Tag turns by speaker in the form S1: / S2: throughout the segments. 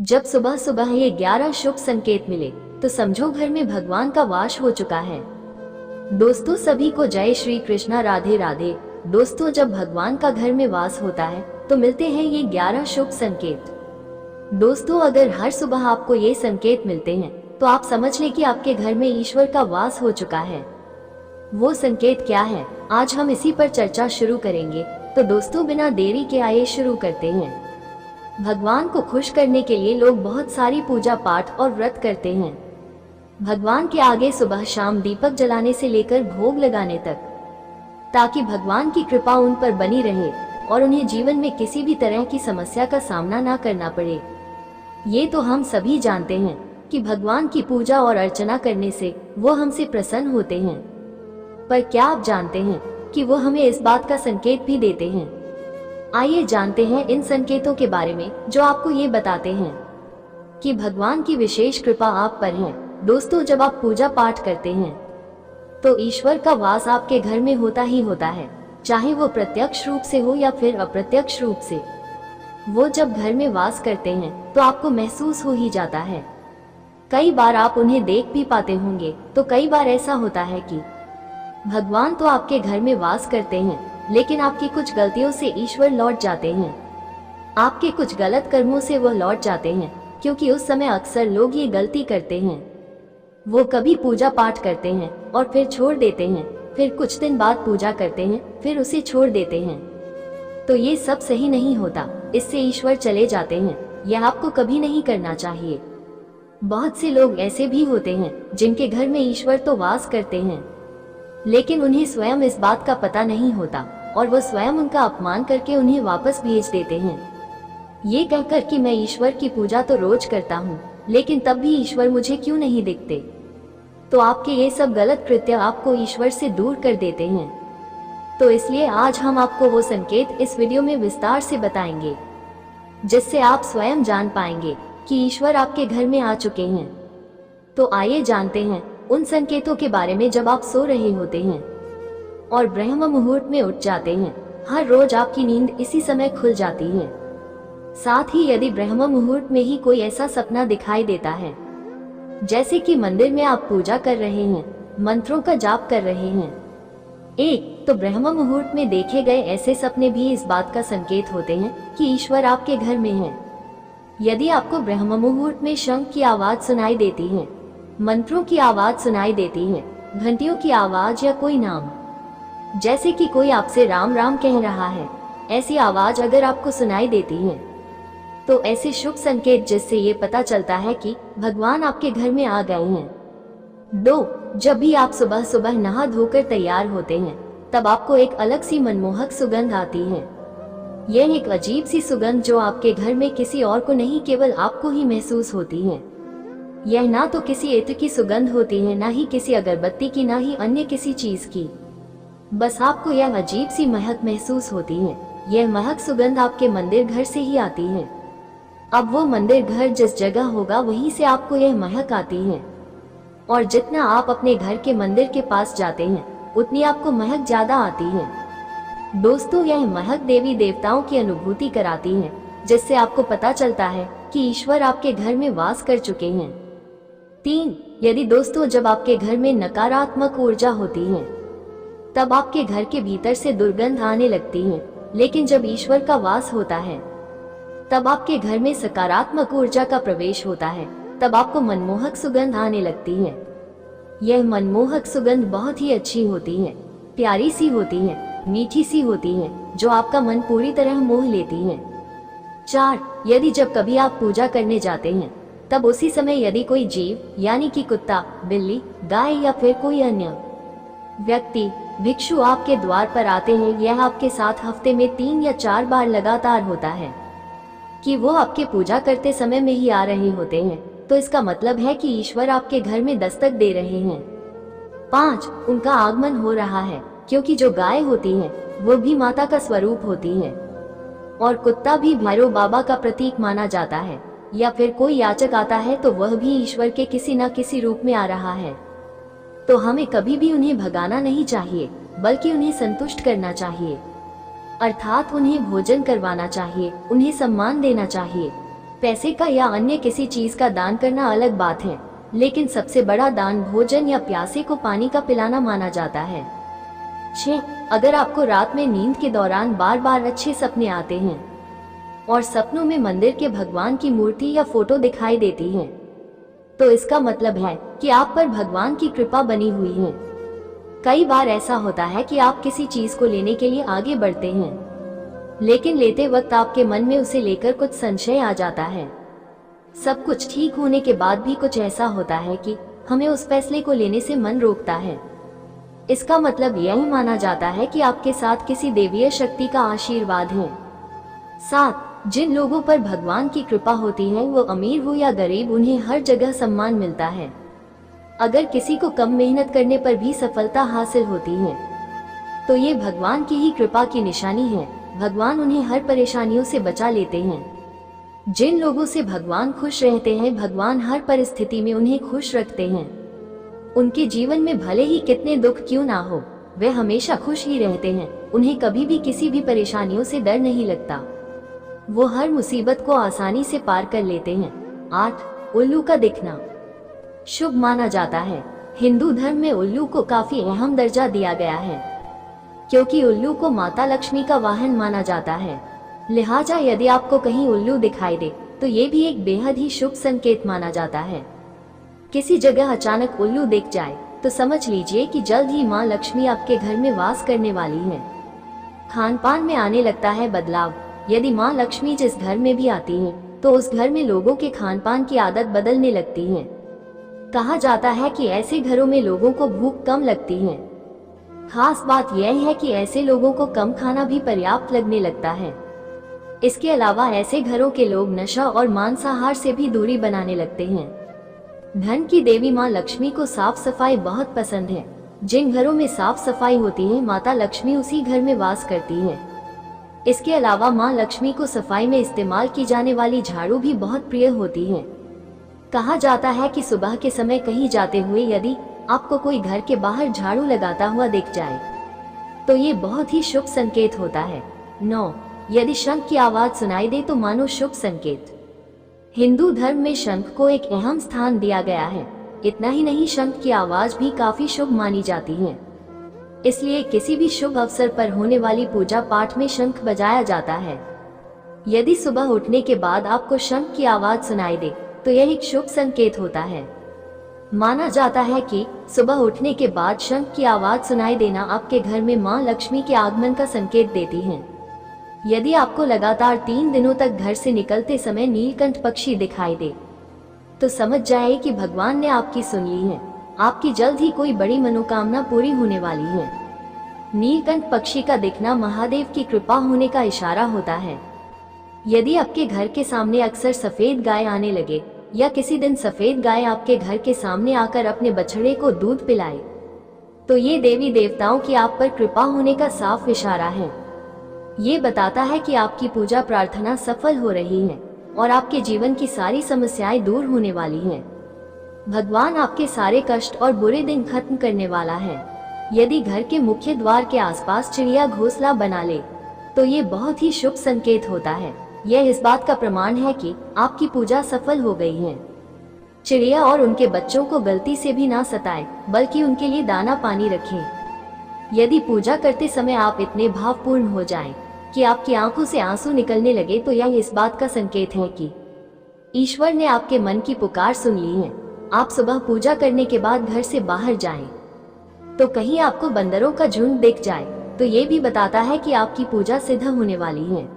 S1: जब सुबह सुबह ये 11 शुभ संकेत मिले तो समझो घर में भगवान का वास हो चुका है। दोस्तों सभी को जय श्री कृष्णा, राधे राधे। दोस्तों जब भगवान का घर में वास होता है तो मिलते हैं ये 11 शुभ संकेत। दोस्तों अगर हर सुबह आपको ये संकेत मिलते हैं तो आप समझ लें कि आपके घर में ईश्वर का वास हो चुका है। वो संकेत क्या है, आज हम इसी पर चर्चा शुरू करेंगे। तो दोस्तों बिना देरी के आइए शुरू करते हैं। भगवान को खुश करने के लिए लोग बहुत सारी पूजा पाठ और व्रत करते हैं। भगवान के आगे सुबह शाम दीपक जलाने से लेकर भोग लगाने तक, ताकि भगवान की कृपा उन पर बनी रहे और उन्हें जीवन में किसी भी तरह की समस्या का सामना ना करना पड़े। ये तो हम सभी जानते हैं कि भगवान की पूजा और अर्चना करने से वो हमसे प्रसन्न होते हैं। पर क्या आप जानते हैं कि वो हमें इस बात का संकेत भी देते हैं? आइए जानते हैं इन संकेतों के बारे में जो आपको ये बताते हैं कि भगवान की विशेष कृपा आप पर है। दोस्तों जब आप पूजा पाठ करते हैं तो ईश्वर का वास आपके घर में होता ही होता है, चाहे वो प्रत्यक्ष रूप से हो या फिर अप्रत्यक्ष रूप से। वो जब घर में वास करते हैं तो आपको महसूस हो ही जाता है। कई बार आप उन्हें देख भी पाते होंगे। तो कई बार ऐसा होता है कि भगवान तो आपके घर में वास करते हैं, लेकिन आपकी कुछ गलतियों से ईश्वर लौट जाते हैं। आपके कुछ गलत कर्मों से वह लौट जाते हैं, क्योंकि उस समय अक्सर लोग ये गलती करते हैं। वो कभी पूजा पाठ करते हैं और फिर छोड़ देते हैं, फिर कुछ दिन बाद पूजा करते हैं, फिर उसे छोड़ देते हैं। तो ये सब सही नहीं होता, इससे ईश्वर चले जाते हैं। यह आपको कभी नहीं करना चाहिए। बहुत से लोग ऐसे भी होते हैं जिनके घर में ईश्वर तो वास करते हैं, लेकिन उन्हें स्वयं इस बात का पता नहीं होता और वो स्वयं उनका अपमान करके उन्हें वापस भेज देते हैं, ये कहकर कि मैं ईश्वर की पूजा तो रोज करता हूँ, लेकिन तब भी ईश्वर मुझे क्यों नहीं दिखते। तो आपके ये सब गलत कृत्य आपको ईश्वर से दूर कर देते हैं। तो इसलिए आज हम आपको वो संकेत इस वीडियो में विस्तार से बताएंगे, जिससे आप स्वयं जान पाएंगे कि ईश्वर आपके घर में आ चुके हैं। तो आइए जानते हैं उन संकेतों के बारे में जब आप सो रहे होते हैं और ब्रह्म मुहूर्त में उठ जाते हैं। हर रोज आपकी नींद इसी समय खुल जाती है। साथ ही यदि ब्रह्म मुहूर्त में ही कोई ऐसा सपना दिखाई देता है, जैसे कि मंदिर में आप पूजा कर रहे हैं, मंत्रों का जाप कर रहे हैं, तो ब्रह्म मुहूर्त में देखे गए ऐसे सपने भी इस बात का संकेत होते हैं कि ईश्वर आपके घर में है। यदि आपको ब्रह्म मुहूर्त में शंख की आवाज सुनाई देती है, मंत्रों की आवाज सुनाई देती है, घंटियों की आवाज या कोई नाम, जैसे कि कोई आपसे राम राम कह रहा है, ऐसी आवाज अगर आपको सुनाई देती है तो ऐसे शुभ संकेत जिससे ये पता चलता है कि भगवान आपके घर में आ गए हैं। 2, जब भी आप सुबह सुबह नहा धोकर तैयार होते हैं तब आपको एक अलग सी मनमोहक सुगंध आती है। यह एक अजीब सी सुगंध जो आपके घर में किसी और को नहीं, केवल आपको ही महसूस होती है। यह ना तो किसी इत्र की सुगंध होती है, ना ही किसी अगरबत्ती की, ना ही अन्य किसी चीज की। बस आपको यह अजीब सी महक महसूस होती है। यह महक सुगंध आपके मंदिर घर से ही आती है। अब वो मंदिर घर जिस जगह होगा वहीं से आपको यह महक आती है, और जितना आप अपने घर के मंदिर के पास जाते हैं उतनी आपको महक ज्यादा आती है। दोस्तों यह महक देवी देवताओं की अनुभूति कराती है, जिससे आपको पता चलता है कि ईश्वर आपके घर में वास कर चुके हैं। 3, यदि दोस्तों जब आपके घर में नकारात्मक ऊर्जा होती है तब आपके घर के भीतर से दुर्गंध आने लगती है, लेकिन जब ईश्वर का वास होता है तब आपके घर में सकारात्मक ऊर्जा का प्रवेश होता है। तब आपको मनमोहक सुगंध आने लगती है। यह मनमोहक सुगंध बहुत ही अच्छी होती है, प्यारी सी होती है, मीठी सी होती है, जो आपका मन पूरी तरह मोह लेती है। 4, यदि जब कभी आप पूजा करने जाते हैं तब उसी समय यदि कोई जीव यानी कि कुत्ता, बिल्ली, गाय या फिर कोई अन्य व्यक्ति, भिक्षु आपके द्वार पर आते हैं, यह आपके साथ हफ्ते में 3 या 4 बार लगातार होता है कि वो आपके पूजा करते समय में ही आ रहे होते हैं, तो इसका मतलब है कि ईश्वर आपके घर में दस्तक दे रहे हैं। 5, उनका आगमन हो रहा है, क्योंकि जो गाय होती है वो भी माता का स्वरूप होती है और कुत्ता भी भैरव बाबा का प्रतीक माना जाता है। या फिर कोई याचक आता है तो वह भी ईश्वर के किसी न किसी रूप में आ रहा है। तो हमें कभी भी उन्हें भगाना नहीं चाहिए, बल्कि उन्हें संतुष्ट करना चाहिए, अर्थात उन्हें भोजन करवाना चाहिए, उन्हें सम्मान देना चाहिए। पैसे का या अन्य किसी चीज का दान करना अलग बात है, लेकिन सबसे बड़ा दान भोजन या प्यासे को पानी का पिलाना माना जाता है। 6. अगर आपको रात में नींद के दौरान बार बार अच्छे सपने आते हैं और सपनों में मंदिर के भगवान की मूर्ति या फोटो दिखाई देती है, तो इसका मतलब है कि आप पर भगवान की कृपा बनी हुई है। कई बार ऐसा होता है कि आप किसी चीज को लेने के लिए आगे बढ़ते हैं, लेकिन लेते वक्त आपके मन में उसे लेकर कुछ संशय आ जाता है। सब कुछ ठीक होने के बाद भी कुछ ऐसा होता है कि हमें उस फैसले को लेने से मन रोकता है। इसका मतलब यही माना जाता है कि आपके साथ किसी देवीय शक्ति का आशीर्वाद है। 7. जिन लोगों पर भगवान की कृपा होती है, वो अमीर हो या गरीब, उन्हें हर जगह सम्मान मिलता है। अगर किसी को कम मेहनत करने पर भी सफलता हासिल होती है, तो ये भगवान की ही कृपा की निशानी है। भगवान उन्हें हर परेशानियों से बचा लेते हैं। जिन लोगों से भगवान खुश रहते हैं, भगवान हर परिस्थिति में उन्हें खुश रखते हैं। उनके जीवन में भले ही कितने दुख क्यों ना हो, वे हमेशा खुश ही रहते हैं। उन्हें कभी भी किसी भी परेशानियों से डर नहीं लगता। वो हर मुसीबत को आसानी से पार कर लेते हैं। 8. उल्लू का दिखना शुभ माना जाता है। हिंदू धर्म में उल्लू को काफी अहम दर्जा दिया गया है, क्योंकि उल्लू को माता लक्ष्मी का वाहन माना जाता है। लिहाजा यदि आपको कहीं उल्लू दिखाई दे, तो ये भी एक बेहद ही शुभ संकेत माना जाता है। किसी जगह अचानक उल्लू दिख जाए तो समझ लीजिए कि जल्द ही माँ लक्ष्मी आपके घर में वास करने वाली है। खान पान में आने लगता है बदलाव। यदि माँ लक्ष्मी जिस घर में भी आती है, तो उस घर में लोगों के खान पान की आदत बदलने लगती है। कहा जाता है कि ऐसे घरों में लोगों को भूख कम लगती है। खास बात यह है कि ऐसे लोगों को कम खाना भी पर्याप्त लगने लगता है। इसके अलावा ऐसे घरों के लोग नशा और मांसाहार से भी दूरी बनाने लगते हैं। धन की देवी माँ लक्ष्मी को साफ सफाई बहुत पसंद है। जिन घरों में साफ सफाई होती है, माता लक्ष्मी उसी घर में वास करती है। इसके अलावा माँ लक्ष्मी को सफाई में इस्तेमाल की जाने वाली झाड़ू भी बहुत प्रिय होती है। कहा जाता है कि सुबह के समय कहीं जाते हुए यदि आपको कोई घर के बाहर झाड़ू लगाता हुआ दिख जाए, तो ये बहुत ही शुभ संकेत होता है। 9. यदि शंख की आवाज सुनाई दे तो मानो शुभ संकेत। हिंदू धर्म में शंख को एक अहम स्थान दिया गया है। इतना ही नहीं, शंख की आवाज भी काफी शुभ मानी जाती है। इसलिए किसी भी शुभ अवसर पर होने वाली पूजा पाठ में शंख बजाया जाता है। यदि सुबह उठने के बाद आपको शंख की आवाज सुनाई दे, तो यह एक शुभ संकेत होता है। माना जाता है कि सुबह उठने के बाद शंख की आवाज सुनाई देना आपके घर में मां लक्ष्मी के आगमन का संकेत देती है। यदि आपको लगातार 3 दिनों तक घर से निकलते समय नीलकंठ पक्षी दिखाई दे, तो समझ जाए कि भगवान ने आपकी सुन ली है। आपकी जल्द ही कोई बड़ी मनोकामना पूरी होने वाली है। नीलकंठ पक्षी का दिखना महादेव की कृपा होने का इशारा होता है। यदि आपके घर के सामने अक्सर सफेद गाय आने लगे, या किसी दिन सफेद गाय आपके घर के सामने आकर अपने बछड़े को दूध पिलाए, तो ये देवी देवताओं की आप पर कृपा होने का साफ इशारा है। ये बताता है कि आपकी पूजा प्रार्थना सफल हो रही है और आपके जीवन की सारी समस्याएं दूर होने वाली हैं। भगवान आपके सारे कष्ट और बुरे दिन खत्म करने वाला है। यदि घर के मुख्य द्वार के आसपास चिड़िया घोंसला बना ले, तो ये बहुत ही शुभ संकेत होता है। यह इस बात का प्रमाण है कि आपकी पूजा सफल हो गई है। चिड़िया और उनके बच्चों को गलती से भी ना सताएं, बल्कि उनके लिए दाना पानी रखें। यदि पूजा करते समय आप इतने भावपूर्ण हो जाएं कि आपकी आंखों से आंसू निकलने लगे, तो यह इस बात का संकेत है कि ईश्वर ने आपके मन की पुकार सुन ली है। आप सुबह पूजा करने के बाद घर से बाहर जाएं, तो कहीं आपको बंदरों का झुंड दिख जाए, तो ये भी बताता है कि आपकी पूजा सिद्ध होने वाली है।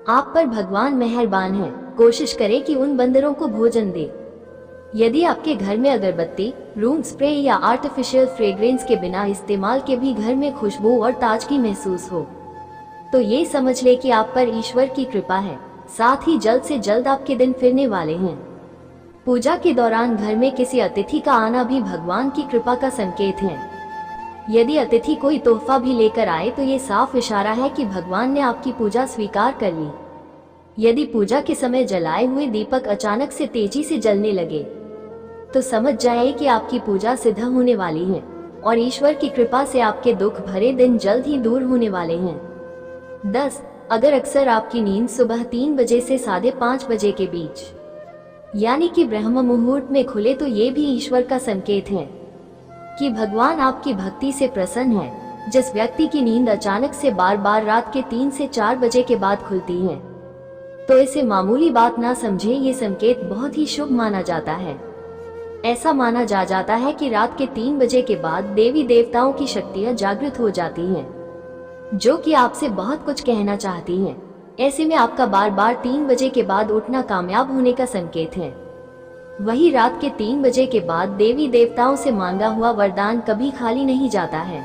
S1: आप पर भगवान मेहरबान है। कोशिश करें कि उन बंदरों को भोजन दे। यदि आपके घर में अगरबत्ती, रूम स्प्रे या आर्टिफिशियल फ्रेग्रेंस के बिना इस्तेमाल के भी घर में खुशबू और ताजगी महसूस हो, तो ये समझ ले कि आप पर ईश्वर की कृपा है। साथ ही जल्द से जल्द आपके दिन फिरने वाले हैं। पूजा के दौरान घर में किसी अतिथि का आना भी भगवान की कृपा का संकेत है। यदि अतिथि कोई तोहफा भी लेकर आए, तो ये साफ इशारा है कि भगवान ने आपकी पूजा स्वीकार कर ली। यदि पूजा के समय जलाए हुए दीपक अचानक से तेजी से जलने लगे, तो समझ जाए कि आपकी पूजा सिद्ध होने वाली है और ईश्वर की कृपा से आपके दुख भरे दिन जल्द ही दूर होने वाले हैं। 10. अगर अक्सर आपकी नींद सुबह 3 बजे से 5:30 बजे के बीच यानी कि ब्रह्म मुहूर्त में खुले तो ये भी ईश्वर का संकेत है कि भगवान आपकी भक्ति से प्रसन्न है। जिस व्यक्ति की नींद अचानक से बार बार रात के 3 से 4 बजे के बाद खुलती है तो इसे मामूली बात ना समझे, ये संकेत बहुत ही शुभ माना जाता है। ऐसा माना जाता है कि रात के 3 बजे के बाद देवी देवताओं की शक्तियां जागृत हो जाती हैं, जो कि आपसे बहुत कुछ कहना चाहती हैं। ऐसे में आपका बार बार 3 बजे के बाद उठना कामयाब होने का संकेत है। वही रात के 3 बजे के बाद देवी देवताओं से मांगा हुआ वरदान कभी खाली नहीं जाता है।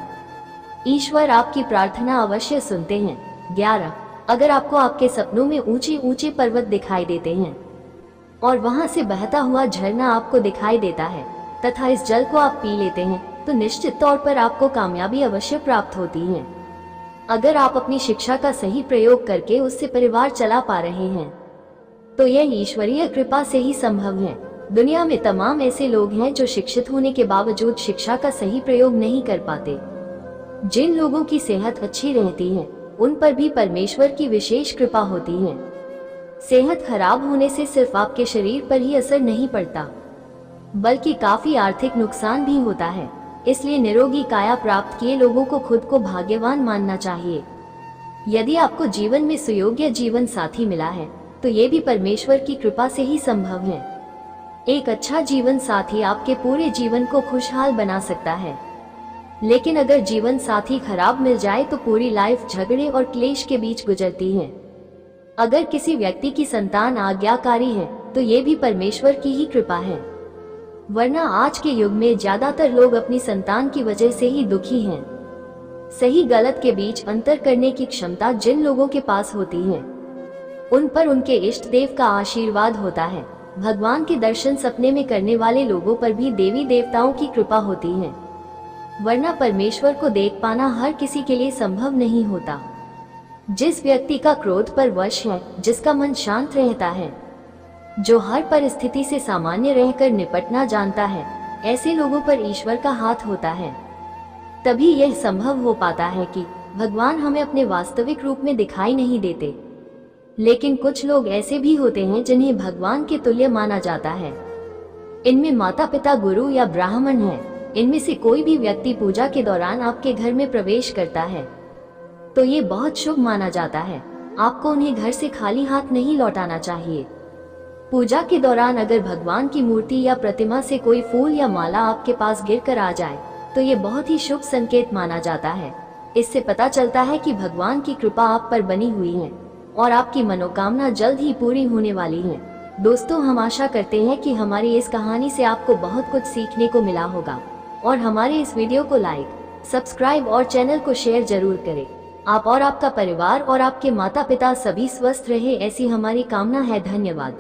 S1: ईश्वर आपकी प्रार्थना अवश्य सुनते हैं। 11. अगर आपको आपके सपनों में ऊंचे ऊंचे पर्वत दिखाई देते हैं और वहां से बहता हुआ झरना आपको दिखाई देता है तथा इस जल को आप पी लेते हैं तो निश्चित तौर पर आपको कामयाबी अवश्य प्राप्त होती है। अगर आप अपनी शिक्षा का सही प्रयोग करके उससे परिवार चला पा रहे हैं तो यह ईश्वरीय कृपा से ही संभव है। दुनिया में तमाम ऐसे लोग हैं जो शिक्षित होने के बावजूद शिक्षा का सही प्रयोग नहीं कर पाते। जिन लोगों की सेहत अच्छी रहती है उन पर भी परमेश्वर की विशेष कृपा होती है। सेहत खराब होने से सिर्फ आपके शरीर पर ही असर नहीं पड़ता बल्कि काफी आर्थिक नुकसान भी होता है। इसलिए निरोगी काया प्राप्त किए लोगों को खुद को भाग्यवान मानना चाहिए। यदि आपको जीवन में सुयोग्य जीवन साथी मिला है तो ये भी परमेश्वर की कृपा से ही संभव है। एक अच्छा जीवन साथी आपके पूरे जीवन को खुशहाल बना सकता है, लेकिन अगर जीवन साथी खराब मिल जाए तो पूरी लाइफ झगड़े और क्लेश के बीच गुजरती है। अगर किसी व्यक्ति की संतान आज्ञाकारी है तो ये भी परमेश्वर की ही कृपा है, वरना आज के युग में ज्यादातर लोग अपनी संतान की वजह से ही दुखी हैं। सही गलत के बीच अंतर करने की क्षमता जिन लोगों के पास होती है उन पर उनके इष्ट देव का आशीर्वाद होता है। भगवान के दर्शन सपने में करने वाले लोगों पर भी देवी देवताओं की कृपा होती है, वरना परमेश्वर को देख पाना हर किसी के लिए संभव नहीं होता। जिस व्यक्ति का क्रोध पर वश है, जिसका मन शांत रहता है, जो हर परिस्थिति से सामान्य रहकर निपटना जानता है, ऐसे लोगों पर ईश्वर का हाथ होता है। तभी यह संभव हो पाता है कि भगवान हमें अपने वास्तविक रूप में दिखाई नहीं देते। लेकिन कुछ लोग ऐसे भी होते हैं जिन्हें भगवान के तुल्य माना जाता है। इनमें माता पिता, गुरु या ब्राह्मण हैं। इनमें से कोई भी व्यक्ति पूजा के दौरान आपके घर में प्रवेश करता है तो ये बहुत शुभ माना जाता है। आपको उन्हें घर से खाली हाथ नहीं लौटाना चाहिए। पूजा के दौरान अगर भगवान की मूर्ति या प्रतिमा से कोई फूल या माला आपके पास गिरकर आ जाए तो ये बहुत ही शुभ संकेत माना जाता है। इससे पता चलता है कि भगवान की कृपा आप पर बनी हुई है और आपकी मनोकामना जल्द ही पूरी होने वाली है। दोस्तों, हम आशा करते हैं कि हमारी इस कहानी से आपको बहुत कुछ सीखने को मिला होगा और हमारे इस वीडियो को लाइक, सब्सक्राइब और चैनल को शेयर जरूर करें। आप और आपका परिवार और आपके माता पिता सभी स्वस्थ रहे, ऐसी हमारी कामना है। धन्यवाद।